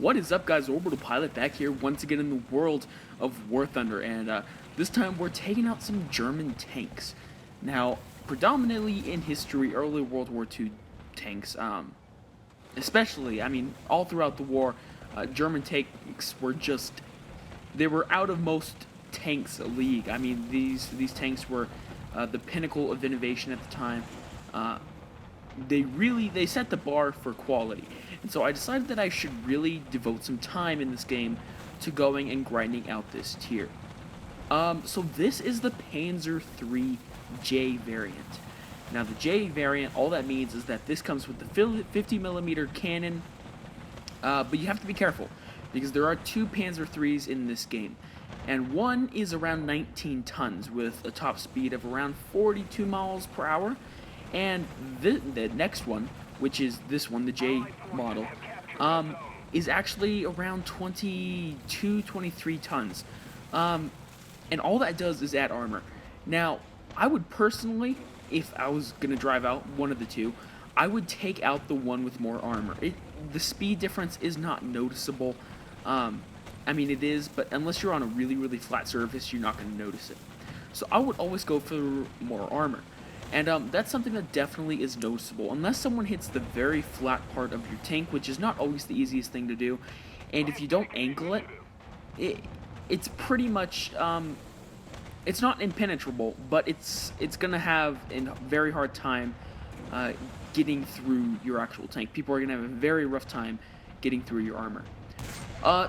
What is up, guys? Orbital-Pilot back here once again in the world of Warthunder, and this time we're taking out some German tanks. Now, predominantly in history, early World War II tanks, especially, I mean, all throughout the war, German tanks were just, they were out of most tanks league. I mean, these tanks were the pinnacle of innovation at the time. They set the bar for quality, and so I decided that I should really devote some time in this game to going and grinding out this tier. So this is the Panzer 3 J variant. Now the J variant, all that means is that this comes with the 50mm cannon, but you have to be careful because there are two Panzer 3s in this game, and one is around 19 tons with a top speed of around 42 miles per hour. And the next one, which is this one, the J model, is actually around 22, 23 tons. And all that does is add armor. Now, I would personally, if I was going to drive out one of the two, I would take out the one with more armor. The speed difference is not noticeable. I mean, it is, but unless you're on a really, really flat surface, you're not going to notice it. So I would always go for more armor. And that's something that definitely is noticeable, unless someone hits the very flat part of your tank, which is not always the easiest thing to do. And if you don't angle it, it's pretty much, it's not impenetrable, but it's going to have a very hard time getting through your actual tank. People are going to have a very rough time getting through your armor.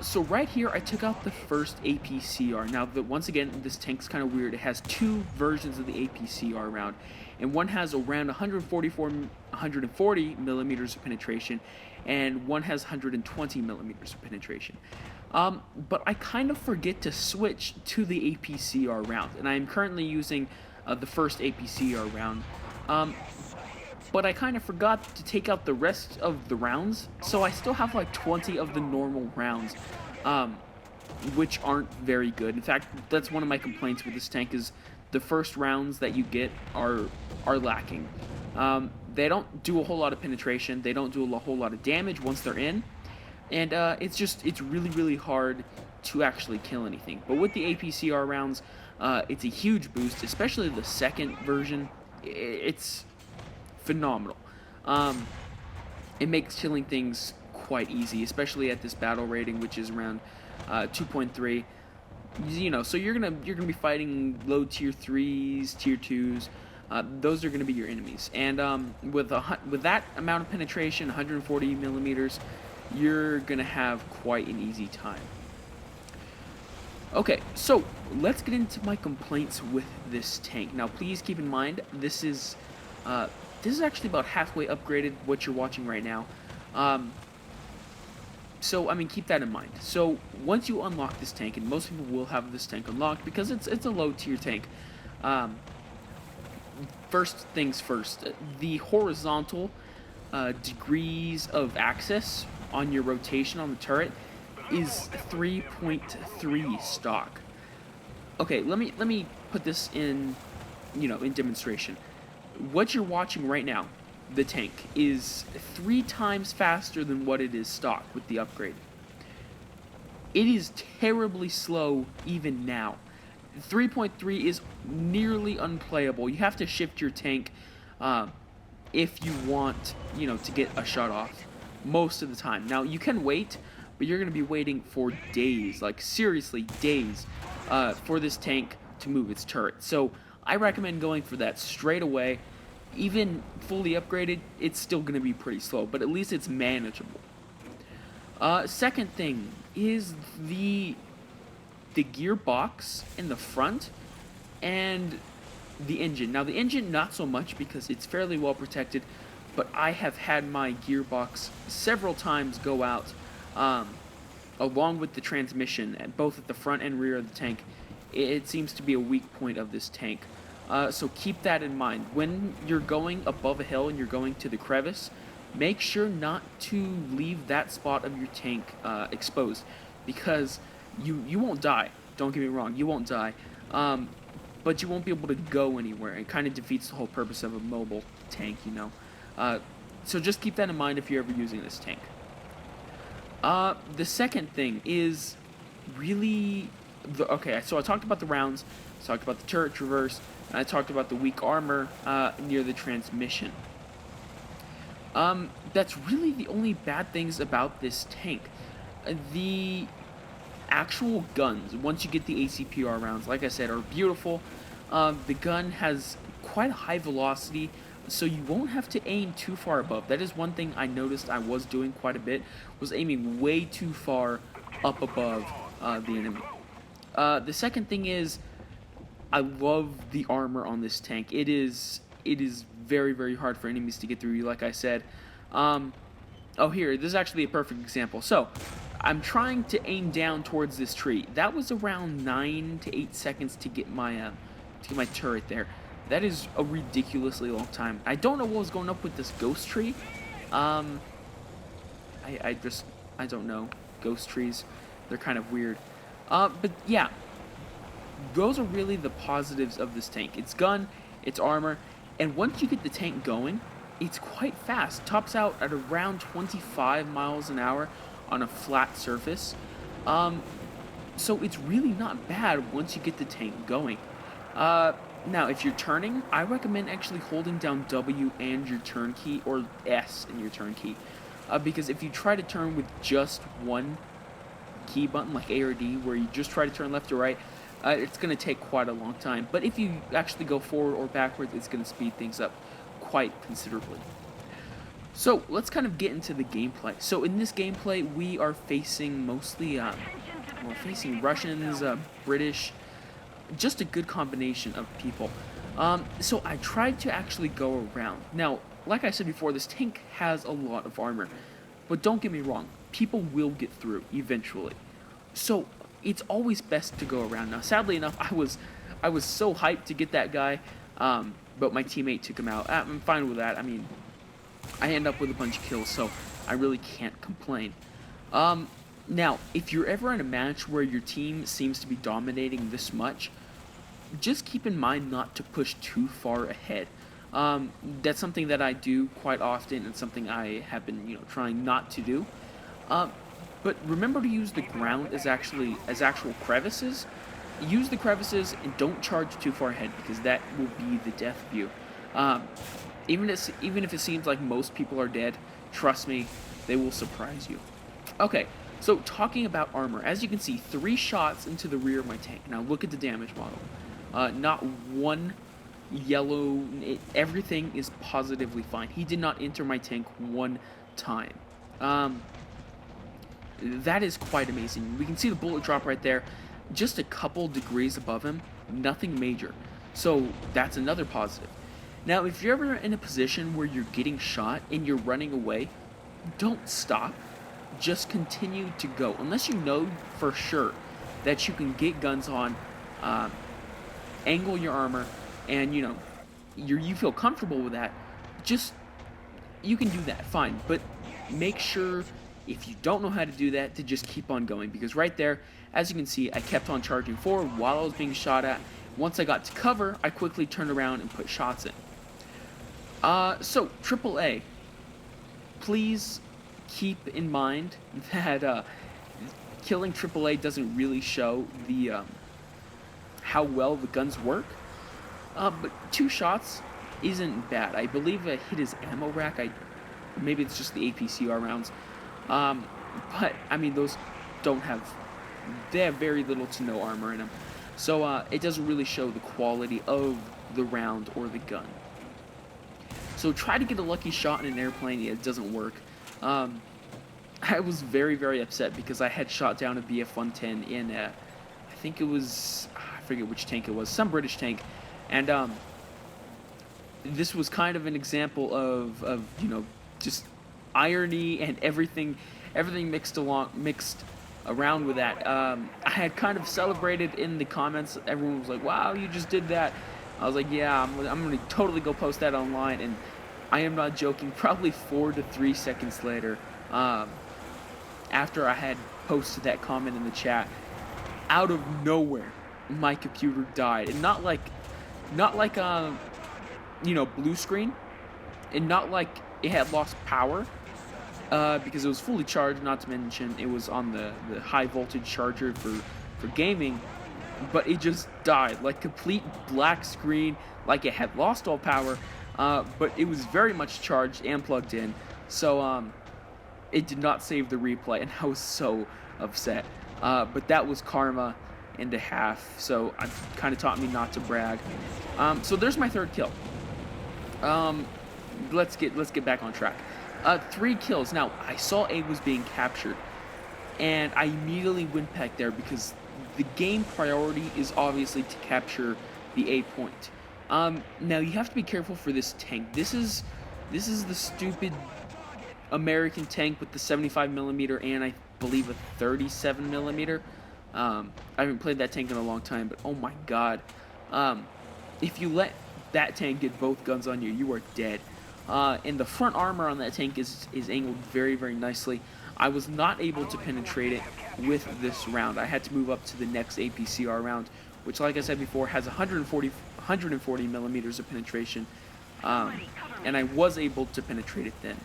So right here, I took out the first APCR. Now, once again, this tank's kind of weird. It has two versions of the APCR round, and one has around 140 millimeters of penetration, and one has 120 millimeters of penetration. But I kind of forget to switch to the APCR round, and I am currently using the first APCR round. But I kind of forgot to take out the rest of the rounds, so I still have like 20 of the normal rounds, which aren't very good. In fact, that's one of my complaints with this tank, is the first rounds that you get are lacking. They don't do a whole lot of penetration, they don't do a whole lot of damage once they're in, and it's really, really hard to actually kill anything. But with the APCR rounds, it's a huge boost, especially the second version. It's phenomenal. It makes killing things quite easy, especially at this battle rating, which is around 2.3. You know, so you're gonna be fighting low tier 3s, tier 2s. Those are gonna be your enemies, and with that amount of penetration, 140 millimeters, you're gonna have quite an easy time. Okay, so let's get into my complaints with this tank. Now, please keep in mind, this is actually about halfway upgraded what you're watching right now. So, I mean, keep that in mind. So, once you unlock this tank, and most people will have this tank unlocked because it's a low tier tank. First things first, the horizontal degrees of access on your rotation on the turret is 3.3 stock. Okay, let me put this in, in demonstration. What you're watching right now, the tank, is 3 times faster than what it is stock with the upgrade. It is terribly slow even now. 3.3 is nearly unplayable. You have to shift your tank if you want, to get a shot off most of the time. Now, you can wait, but you're going to be waiting for days, like seriously days, for this tank to move its turret. So I recommend going for that straight away. Even fully upgraded, it's still going to be pretty slow, but at least it's manageable. Second thing is the gearbox in the front and the engine. Now, the engine, not so much because it's fairly well protected, but I have had my gearbox several times go out, along with the transmission, both at the front and rear of the tank. It seems to be a weak point of this tank. So keep that in mind. When you're going above a hill and you're going to the crevice, make sure not to leave that spot of your tank exposed, because you won't die. Don't get me wrong, you won't die, but you won't be able to go anywhere. It kind of defeats the whole purpose of a mobile tank, So just keep that in mind if you're ever using this tank. The second thing is really okay. So I talked about the rounds, I talked about the turret traverse, and I talked about the weak armor near the transmission. That's really the only bad things about this tank. The actual guns, once you get the ACPR rounds, like I said, are beautiful. The gun has quite a high velocity, so you won't have to aim too far above. That is one thing I noticed I was doing quite a bit, was aiming way too far up above the enemy. The second thing is, I love the armor on this tank. It is very, very hard for enemies to get through you, like I said. Oh, here, this is actually a perfect example. So, I'm trying to aim down towards this tree. That was around 9 to 8 seconds to get my turret there. That is a ridiculously long time. I don't know what was going up with this ghost tree. I don't know. Ghost trees, they're kind of weird. But yeah, those are really the positives of this tank. Its gun, its armor, and once you get the tank going, it's quite fast. Tops out at around 25 miles an hour on a flat surface. So it's really not bad once you get the tank going. Now, if you're turning, I recommend actually holding down W and your turn key, or S in your turn key. Because if you try to turn with just one key button, like A or D, where you just try to turn left or right, it's going to take quite a long time. But if you actually go forward or backwards, it's going to speed things up quite considerably. So let's kind of get into the gameplay. So in this gameplay, we are facing mostly, we're facing Russians, British, just a good combination of people. So I tried to actually go around. Now, like I said before, this tank has a lot of armor, but don't get me wrong, people will get through eventually. So it's always best to go around. Now, sadly enough, I was so hyped to get that guy, but my teammate took him out. I'm fine with that. I mean, I end up with a bunch of kills, so I really can't complain. Now, if you're ever in a match where your team seems to be dominating this much, just keep in mind not to push too far ahead. That's something that I do quite often, and something I have been, trying not to do. But remember to use the ground as actual crevices. Use the crevices and don't charge too far ahead, because that will be the death of you. Even if it seems like most people are dead, trust me, they will surprise you. Okay, so talking about armor, as you can see, 3 shots into the rear of my tank. Now look at the damage model. Not one yellow, everything is positively fine. He did not enter my tank one time. That is quite amazing. We can see the bullet drop right there, just a couple degrees above him, nothing major. So that's another positive. Now, if you're ever in a position where you're getting shot and you're running away, don't stop. Just continue to go. Unless you know for sure that you can get guns on, angle your armor, and you feel comfortable with that, you can do that, fine. But make sure, if you don't know how to do that, to just keep on going. Because right there, as you can see, I kept on charging forward while I was being shot at. Once I got to cover, I quickly turned around and put shots in. So, AAA, please keep in mind that killing AAA doesn't really show the how well the guns work. But 2 shots isn't bad. I believe I hit his ammo rack. Maybe it's just the APCR rounds. But I mean, those they have very little to no armor in them. So it doesn't really show the quality of the round or the gun. So try to get a lucky shot in an airplane. It doesn't work. I was very, very upset because I had shot down a BF-110 in I think it was, I forget which tank it was, some British tank. And this was kind of an example of just irony and everything mixed around with that. I had kind of celebrated in the comments. Everyone was like, wow, you just did that. I was like, yeah, I'm going to totally go post that online. And I am not joking, probably 4 to 3 seconds later, after I had posted that comment in the chat, out of nowhere, my computer died. And not like blue screen, and not like it had lost power. because it was fully charged, not to mention it was on the high voltage charger for gaming, but it just died, like complete black screen, like it had lost all power, but it was very much charged and plugged in, so it did not save the replay, and I was so upset. But that was karma and a half, so it kind of taught me not to brag. So there's my third kill. Let's get back on track. 3 kills. Now, I saw A was being captured, and I immediately went back there because the game priority is obviously to capture the A point. Now you have to be careful for this tank. This is the stupid American tank with the 75mm and I believe a 37mm. I haven't played that tank in a long time, but oh my god. If you let that tank get both guns on you, you are dead. And the front armor on that tank is angled very, very nicely. I was not able to penetrate it with this round. I had to move up to the next APCR round, which, like I said before, has 140 millimeters of penetration, and I was able to penetrate it then.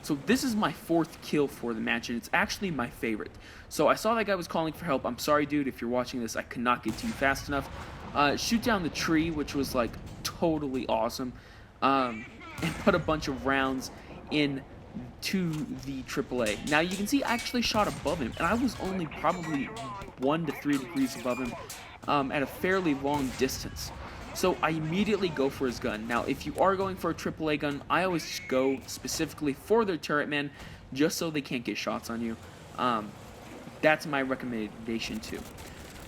So this is my 4th kill for the match, and it's actually my favorite. So I saw that guy was calling for help. I'm sorry, dude, if you're watching this, I could not get to you fast enough. Shoot down the tree, which was like totally awesome, and put a bunch of rounds in to the AAA. Now you can see I actually shot above him, and I was only probably 1 to 3 degrees above him at a fairly long distance. So I immediately go for his gun. Now if you are going for a AAA gun, I always go specifically for their turret man, just so they can't get shots on you. That's my recommendation too.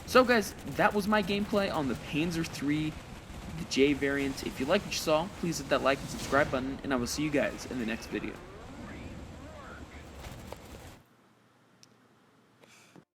So guys, that was my gameplay on the Panzer 3 the J variant. If you like what you saw, please hit that like and subscribe button, and I will see you guys in the next video.